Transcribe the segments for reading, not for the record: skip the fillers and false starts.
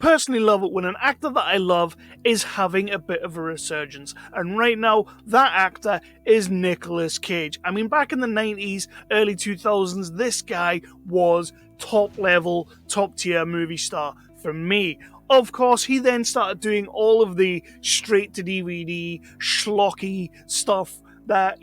personally love it when an actor that I love is having a bit of a resurgence. And right now, that actor is Nicolas Cage. I mean, back in the 90s, early 2000s, this guy was top level, top tier movie star for me. Of course, he then started doing all of the straight to DVD, schlocky stuff that,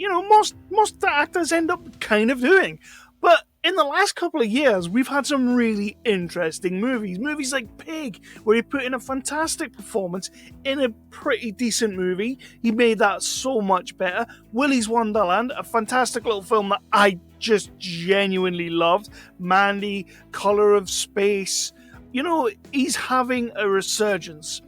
most actors end up kind of doing. But in the last couple of years, we've had some really interesting movies. Movies like Pig, where he put in a fantastic performance in a pretty decent movie. He made that so much better. Willy's Wonderland, a fantastic little film that I just genuinely loved. Mandy, Color of Space. He's having a resurgence.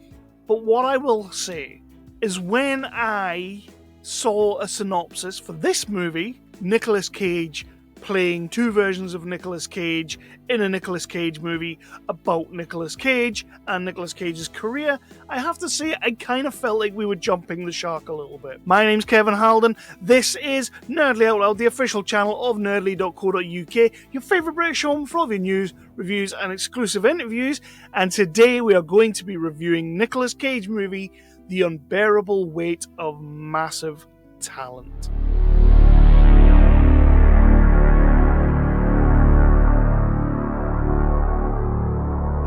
But what I will say is when I saw a synopsis for this movie, Nicolas Cage playing two versions of Nicolas Cage in a Nicolas Cage movie about Nicolas Cage and Nicolas Cage's career, I have to say I kind of felt like we were jumping the shark a little bit. My name's Kevin Halden. This is Nerdly Out Loud, the official channel of nerdly.co.uk, your favourite British home for all your news, reviews and exclusive interviews. And today we are going to be reviewing Nicolas Cage movie, The Unbearable Weight of Massive Talent.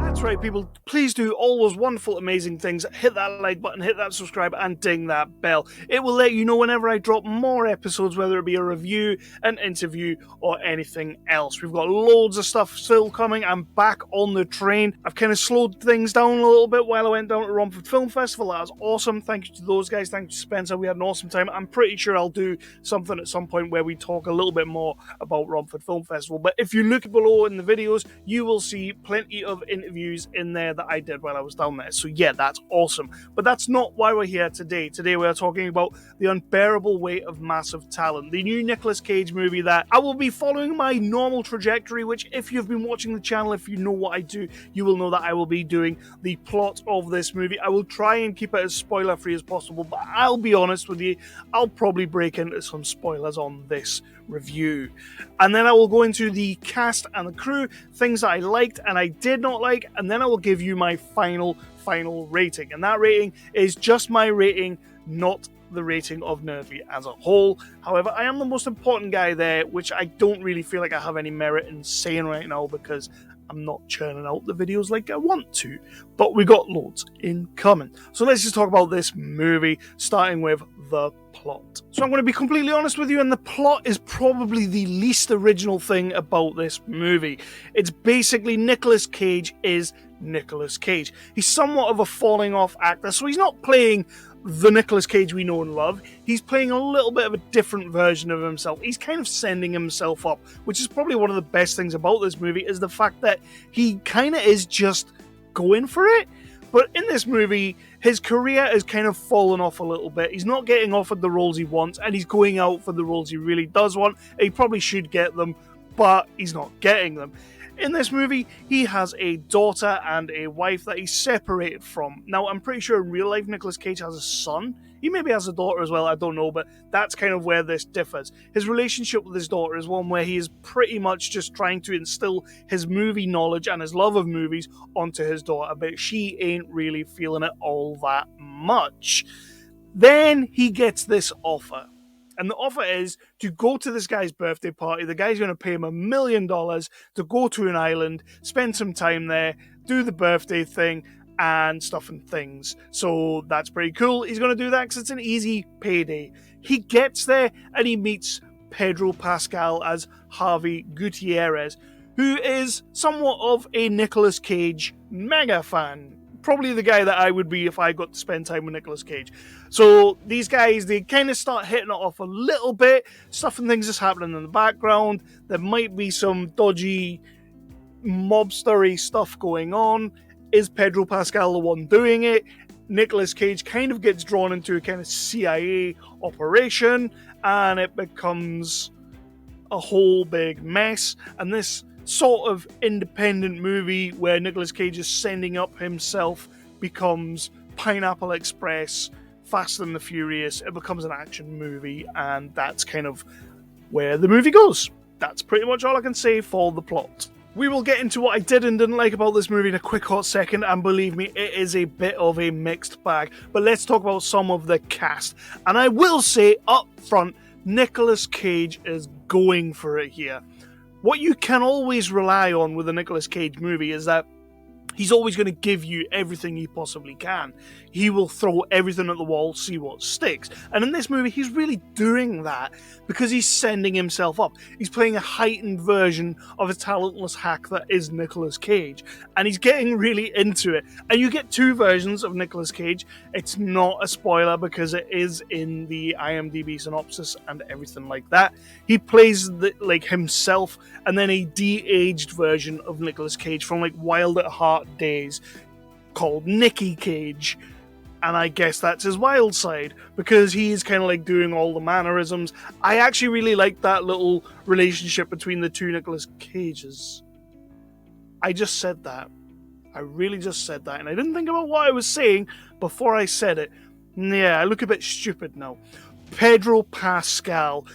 That's right, people. Please do all those wonderful, amazing things. Hit that like button, hit that subscribe, and ding that bell. It will let you know whenever I drop more episodes, whether it be a review, an interview, or anything else. We've got loads of stuff still coming. I'm back on the train. I've kind of slowed things down a little bit while I went down to Romford Film Festival. That was awesome. Thank you to those guys. Thank you to Spencer. We had an awesome time. I'm pretty sure I'll do something at some point where we talk a little bit more about Romford Film Festival. But if you look below in the videos, you will see plenty of interviews in there that I did while I was down there. So yeah, that's awesome. But that's not why we're here today. Today we're talking about The Unbearable Weight of Massive Talent, the new Nicolas Cage movie that I will be following my normal trajectory, which if you've been watching the channel, if you know what I do, you will know that I will be doing the plot of this movie. I will try and keep it as spoiler-free as possible, but I'll be honest with you, I'll probably break into some spoilers on this review. And then I will go into the cast and the crew, things that I liked and I did not like, and then I will give you my final rating. And that rating is just my rating, not the rating of Nerdly as a whole. However, I am the most important guy there, which I don't really feel like I have any merit in saying right now because I'm not churning out the videos like I want to. But we got loads incoming. So let's just talk about this movie, starting with the plot. So I'm going to be completely honest with you, and the plot is probably the least original thing about this movie. It's basically Nicolas Cage is Nicolas Cage. He's somewhat of a falling off actor, so he's not playing the Nicolas Cage we know and love. He's playing a little bit of a different version of himself. He's kind of sending himself up, which is probably one of the best things about this movie, is the fact that he kind of is just going for it. But in this movie, his career has kind of fallen off a little bit. He's not getting offered the roles he wants, and he's going out for the roles he really does want. He probably should get them, but he's not getting them. In this movie, he has a daughter and a wife that he's separated from. Now, I'm pretty sure in real life, Nicolas Cage has a son. He maybe has a daughter as well, I don't know, but that's kind of where this differs. His relationship with his daughter is one where he is pretty much just trying to instill his movie knowledge and his love of movies onto his daughter, but she ain't really feeling it all that much. Then he gets this offer. And the offer is to go to this guy's birthday party. The guy's going to pay him $1 million to go to an island, spend some time there, do the birthday thing, and stuff and things. So that's pretty cool. He's going to do that because it's an easy payday. He gets there and he meets Pedro Pascal as Javi Gutierrez, who is somewhat of a Nicolas Cage mega fan. Probably the guy that I would be if I got to spend time with Nicolas Cage. So these guys, they kind of start hitting it off a little bit. Stuff and things is happening in the background. There might be some dodgy mobstery stuff going on. Is Pedro Pascal the one doing it? Nicolas Cage kind of gets drawn into a kind of CIA operation, and it becomes a whole big mess. And this sort of independent movie where Nicolas Cage is sending up himself becomes Pineapple Express, Fast and the Furious. It becomes an action movie, and that's kind of where the movie goes. That's pretty much all I can say for the plot. We will get into what I did and didn't like about this movie in a quick hot second, and believe me, it is a bit of a mixed bag. But let's talk about some of the cast. And I will say up front, Nicolas Cage is going for it here. What you can always rely on with a Nicolas Cage movie is that he's always going to give you everything he possibly can. He will throw everything at the wall, see what sticks. And in this movie, he's really doing that because he's sending himself up. He's playing a heightened version of a talentless hack that is Nicolas Cage. And he's getting really into it. And you get two versions of Nicolas Cage. It's not a spoiler because it is in the IMDb synopsis and everything like that. He plays like himself, and then a de-aged version of Nicolas Cage from like Wild at Heart days called Nicky Cage. And I guess that's his wild side, because he's kind of like doing all the mannerisms. I actually really like that little relationship between the two Nicolas Cages. I just said that. I really just said that, and I didn't think about what I was saying before I said it. Yeah, I look a bit stupid now. Pedro Pascal.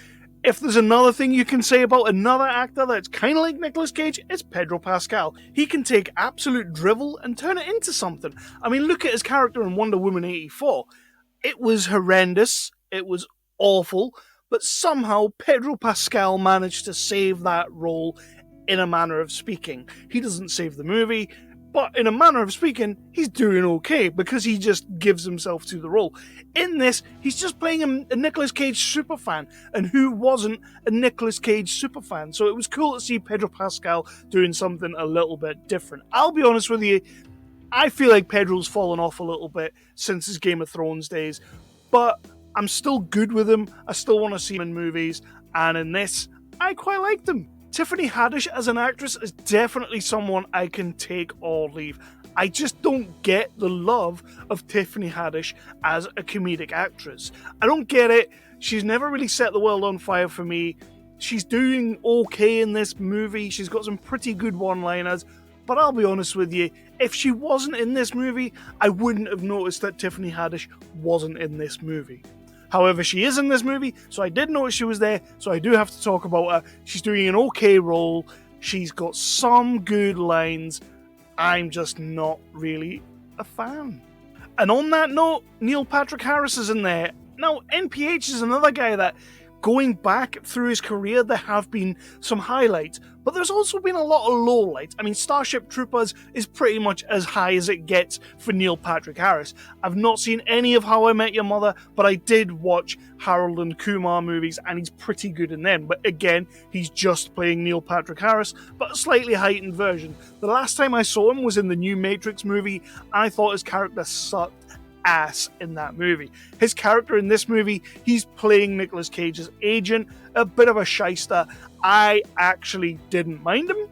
If there's another thing you can say about another actor that's kind of like Nicolas Cage, it's Pedro Pascal. He can take absolute drivel and turn it into something. I mean, look at his character in Wonder Woman 84. It was horrendous, it was awful, but somehow Pedro Pascal managed to save that role in a manner of speaking. He doesn't save the movie, but in a manner of speaking, he's doing okay because he just gives himself to the role. In this, he's just playing a Nicolas Cage superfan, and who wasn't a Nicolas Cage superfan? So it was cool to see Pedro Pascal doing something a little bit different. I'll be honest with you, I feel like Pedro's fallen off a little bit since his Game of Thrones days, but I'm still good with him. I still want to see him in movies, and in this, I quite liked him. Tiffany Haddish as an actress is definitely someone I can take or leave. I just don't get the love of Tiffany Haddish as a comedic actress. I don't get it. She's never really set the world on fire for me. She's doing okay in this movie. She's got some pretty good one-liners. But I'll be honest with you, if she wasn't in this movie, I wouldn't have noticed that Tiffany Haddish wasn't in this movie. However, she is in this movie, so I did notice she was there, so I do have to talk about her. She's doing an okay role. She's got some good lines. I'm just not really a fan. And on that note, Neil Patrick Harris is in there. Now, NPH is another guy that, going back through his career, there have been some highlights, but there's also been a lot of lowlights. I mean, Starship Troopers is pretty much as high as it gets for Neil Patrick Harris. I've not seen any of How I Met Your Mother, but I did watch Harold and Kumar movies, and he's pretty good in them. But again, he's just playing Neil Patrick Harris, but a slightly heightened version. The last time I saw him was in the new Matrix movie, and I thought his character sucked ass in that movie. His character in this movie, he's playing Nicolas Cage's agent, a bit of a shyster. I actually didn't mind him.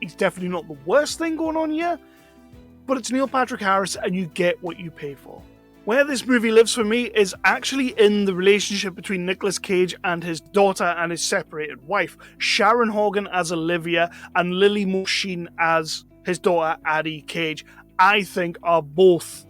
He's definitely not the worst thing going on here, but it's Neil Patrick Harris and you get what you pay for. Where this movie lives for me is actually in the relationship between Nicolas Cage and his daughter and his separated wife. Sharon Horgan as Olivia and Lily Mosheen as his daughter Addie Cage, I think are both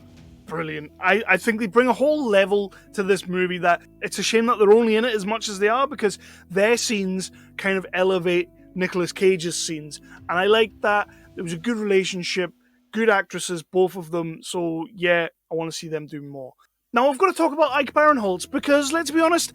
brilliant. I think they bring a whole level to this movie that it's a shame that they're only in it as much as they are, because their scenes kind of elevate Nicolas Cage's scenes. And I like that. There was a good relationship, good actresses, both of them. So yeah, I want to see them do more. Now I've got to talk about Ike Barinholtz, because let's be honest,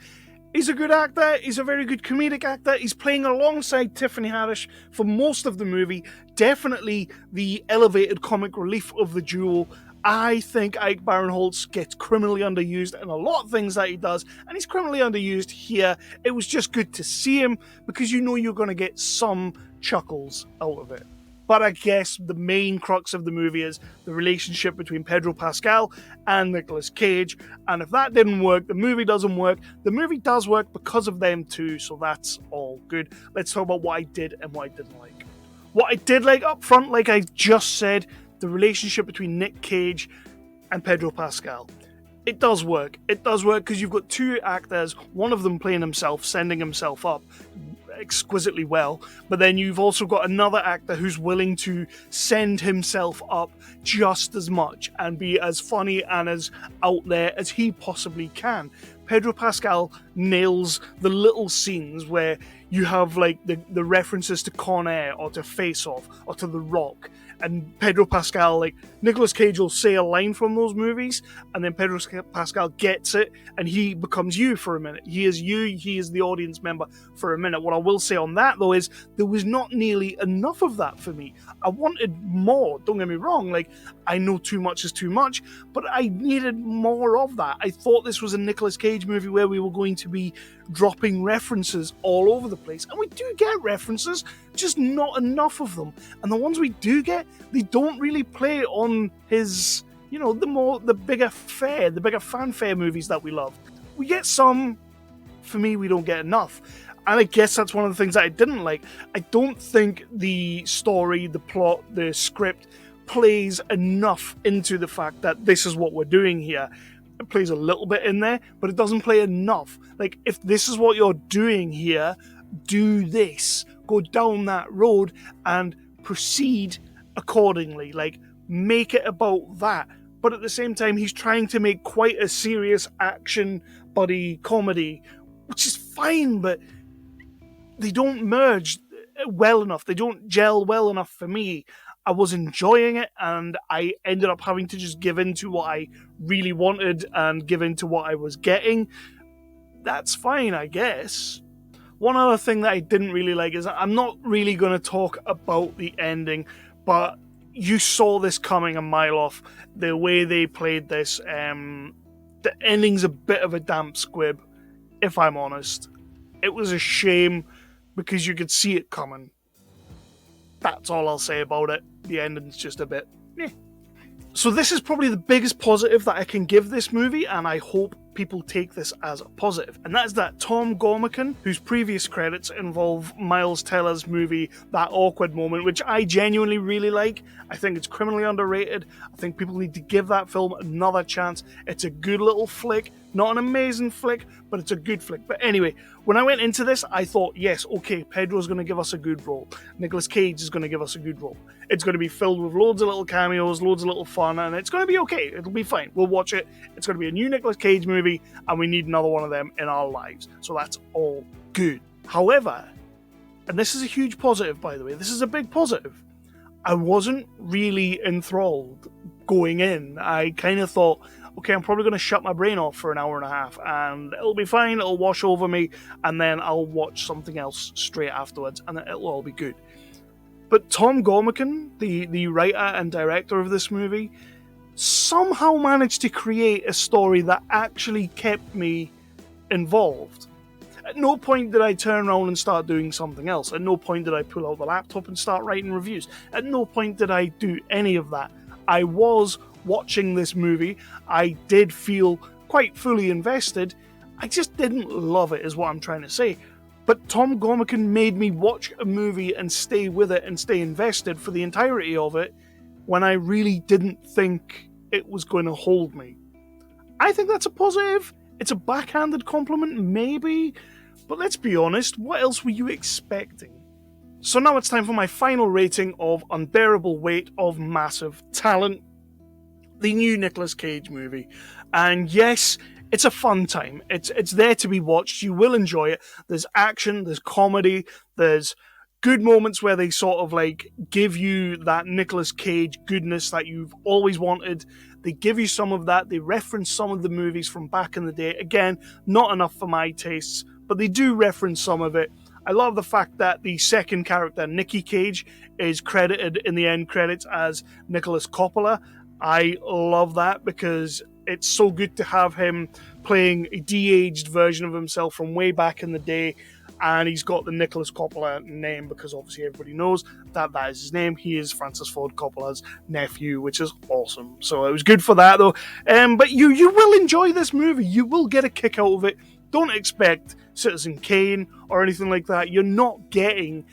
he's a good actor. He's a very good comedic actor. He's playing alongside Tiffany Haddish for most of the movie. Definitely the elevated comic relief of the duo. I think Ike Barinholtz gets criminally underused in a lot of things that he does, and he's criminally underused here. It was just good to see him, because you know you're going to get some chuckles out of it. But I guess the main crux of the movie is the relationship between Pedro Pascal and Nicolas Cage, and if that didn't work, the movie doesn't work. The movie does work because of them too, so that's all good. Let's talk about what I did and what I didn't like. What I did like up front, like I just said, the relationship between Nick Cage and Pedro Pascal. It does work. It does work because you've got two actors, one of them playing himself, sending himself up. exquisitely well. But then you've also got another actor who's willing to send himself up just as much and be as funny and as out there as he possibly can. Pedro Pascal nails the little scenes where you have like the references to Con Air or to Face Off or to The Rock. And Pedro Pascal, like, Nicolas Cage will say a line from those movies, and then Pedro Pascal gets it, and he becomes you for a minute. He is you, he is the audience member for a minute. What I will say on that, though, is there was not nearly enough of that for me. I wanted more, don't get me wrong, like, I know too much is too much, but I needed more of that. I thought this was a Nicolas Cage movie where we were going to be dropping references all over the place, and we do get references, just not enough of them. And the ones we do get, they don't really play on his, the bigger fanfare movies that we love. We get some. For me, we don't get enough. And I guess that's one of the things that I didn't like. I don't think the story, the plot, the script plays enough into the fact that this is what we're doing here. It plays a little bit in there, but it doesn't play enough. Like, if this is what you're doing here, do this. Go down that road and proceed accordingly. Like, make it about that. But at the same time, he's trying to make quite a serious action buddy comedy, which is fine, but they don't merge well enough. They don't gel well enough for me. I was enjoying it, and I ended up having to just give in to what I really wanted and give in to what I was getting. That's fine, I guess. One other thing that I didn't really like is I'm not really going to talk about the ending, but you saw this coming a mile off. The way they played this, the ending's a bit of a damp squib, if I'm honest. It was a shame because you could see it coming. That's all I'll say about it. The ending's just a bit meh. So this is probably the biggest positive that I can give this movie, and I hope people take this as a positive. And that is that Tom Gormican, whose previous credits involve Miles Teller's movie That Awkward Moment, which I genuinely really like. I think it's criminally underrated. I think people need to give that film another chance. It's a good little flick. Not an amazing flick, but it's a good flick. But anyway, when I went into this, I thought, yes, okay, Pedro's going to give us a good role. Nicolas Cage is going to give us a good role. It's going to be filled with loads of little cameos, loads of little fun, and it's going to be okay. It'll be fine. We'll watch it. It's going to be a new Nicolas Cage movie, and we need another one of them in our lives. So that's all good. However, and this is a huge positive, by the way, this is a big positive, I wasn't really enthralled going in. I kind of thought, okay, I'm probably going to shut my brain off for an hour and a half, and it'll be fine, it'll wash over me, and then I'll watch something else straight afterwards, and it'll all be good. But Tom Gormican, the writer and director of this movie, somehow managed to create a story that actually kept me involved. At no point did I turn around and start doing something else. At no point did I pull out the laptop and start writing reviews. At no point did I do any of that. I was watching this movie. I did feel quite fully invested. I just didn't love it, is what I'm trying to say. But Tom Gormican made me watch a movie and stay with it and stay invested for the entirety of it when I really didn't think it was going to hold me. I think that's a positive. It's a backhanded compliment, maybe. But let's be honest, what else were you expecting? So now it's time for my final rating of Unbearable Weight of Massive Talent, the new Nicolas Cage movie. And yes, it's a fun time. It's there to be watched. You will enjoy it. There's action, there's comedy, there's good moments where they sort of like give you that Nicolas Cage goodness that you've always wanted. They give you some of that. They reference some of the movies from back in the day. Again, not enough for my tastes, but they do reference some of it. I love the fact that the second character, Nicky Cage, is credited in the end credits as Nicholas Coppola. I love that because it's so good to have him playing a de-aged version of himself from way back in the day, and he's got the Nicholas Coppola name because obviously everybody knows that is his name. He is Francis Ford Coppola's nephew, which is awesome. So it was good for that, though. But you will enjoy this movie. You will get a kick out of it. Don't expect Citizen Kane or anything like that. You're not getting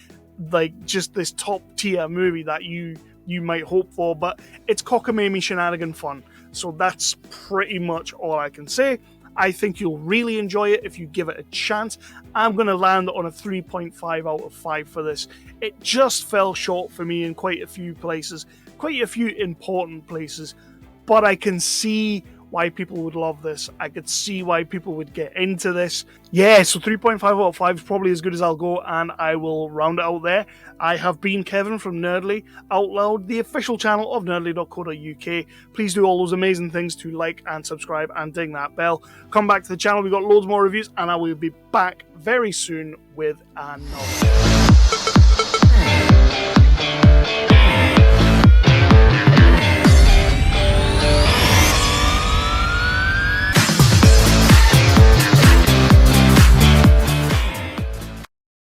like just this top tier movie that you might hope for, but it's cockamamie shenanigan fun. So that's pretty much all I can say. I think you'll really enjoy it if you give it a chance. I'm going to land on a 3.5 out of 5 for this. It just fell short for me in quite a few places, quite a few important places, but I can see why people would love this. I could see why people would get into this. Yeah, so 3.5 out of 5 is probably as good as I'll go, and I will round it out there. I have been Kevin from Nerdly Out Loud, the official channel of nerdly.co.uk. Please do all those amazing things to like and subscribe and ding that bell. Come back to the channel, we've got loads more reviews, and I will be back very soon with another.